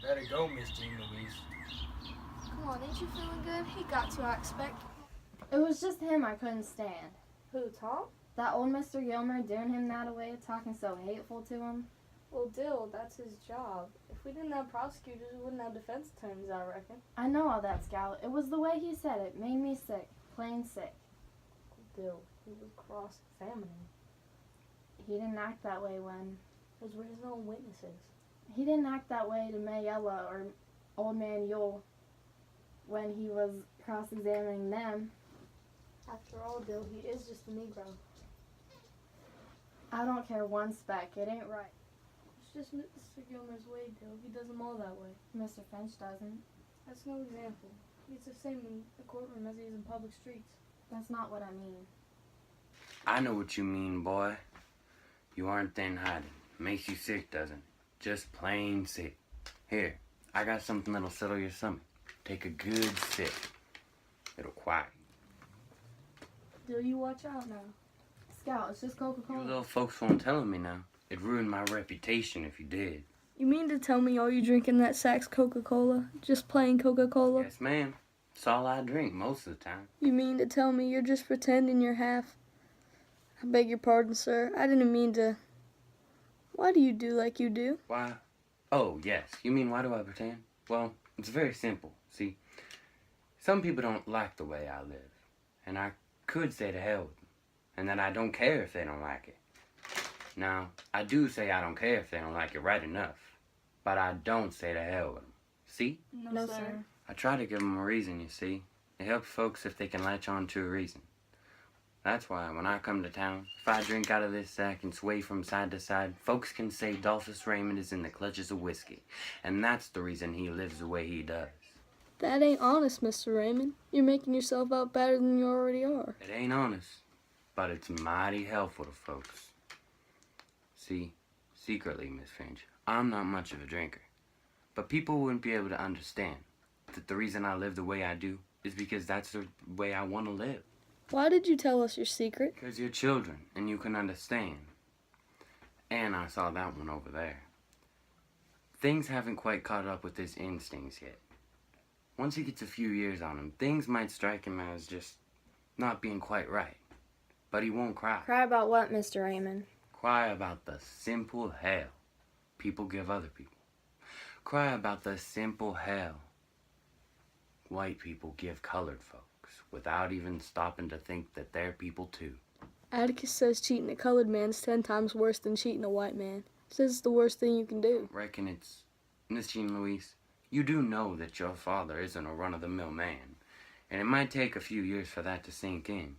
Better go, Miss Jean Louise. Come on, ain't you feeling good? He got to, I expect. It was just him I couldn't stand. Who, Tom? That old Mr. Gilmer doing him that way, talking so hateful to him. Well, Dill, that's his job. If we didn't have prosecutors, we wouldn't have defense attorneys, I reckon. I know all that, Scout. It was the way he said it. Made me sick. Plain sick. Dill, he was cross-examining. He didn't act that way when... Those were his own witnesses. He didn't act that way to Mayella or Old Man Yule when he was cross-examining them. After all, Dill, he is just a Negro. I don't care one speck. It ain't right. It's just Mr. Gilmer's way, Dill. He does them all that way. Mr. Finch doesn't. That's no example. He's the same in the courtroom as he is in public streets. That's not what I mean. I know what you mean, boy. You aren't thin hiding. Makes you sick, doesn't it? Just plain sick. Here, I got something that'll settle your stomach. Take a good sip. It'll quiet you. Dill, you watch out now. Scout, it's just Coca-Cola. You little folks won't tell me now. It'd ruin my reputation if you did. You mean to tell me all you drinking that Saks Coca-Cola? Just plain Coca-Cola? Yes, ma'am. It's all I drink most of the time. You mean to tell me you're just pretending you're half... I beg your pardon, sir. I didn't mean to... Why do you do like you do? Why? Oh, yes. You mean why do I pretend? Well, it's very simple. See, some people don't like the way I live. And I could say to hell with them. And that I don't care if they don't like it. Now, I do say I don't care if they don't like it right enough. But I don't say to hell with them. See? No, sir. I try to give them a reason, you see. It helps folks if they can latch on to a reason. That's why when I come to town, if I drink out of this sack and sway from side to side, folks can say Dolphus Raymond is in the clutches of whiskey. And that's the reason he lives the way he does. That ain't honest, Mr. Raymond. You're making yourself out better than you already are. It ain't honest, but it's mighty helpful to folks. See, secretly, Miss Finch, I'm not much of a drinker. But people wouldn't be able to understand that the reason I live the way I do is because that's the way I want to live. Why did you tell us your secret? Because you're children, and you can understand. And I saw that one over there. Things haven't quite caught up with his instincts yet. Once he gets a few years on him, things might strike him as just not being quite right. But he won't cry. Cry about what, Mr. Raymond? Cry about the simple hell people give other people. Cry about the simple hell white people give colored folks without even stopping to think that they're people too. Atticus says cheating a colored man's 10 times worse than cheating a white man. Says it's the worst thing you can do. I reckon it's... Miss Jean Louise, you do know that your father isn't a run-of-the-mill man, and it might take a few years for that to sink in.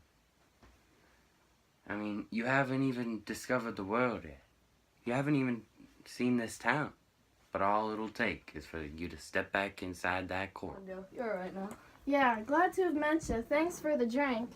I mean, you haven't even discovered the world yet. You haven't even seen this town. But all it'll take is for you to step back inside that court. You're right now. Yeah, glad to have met you. Thanks for the drink.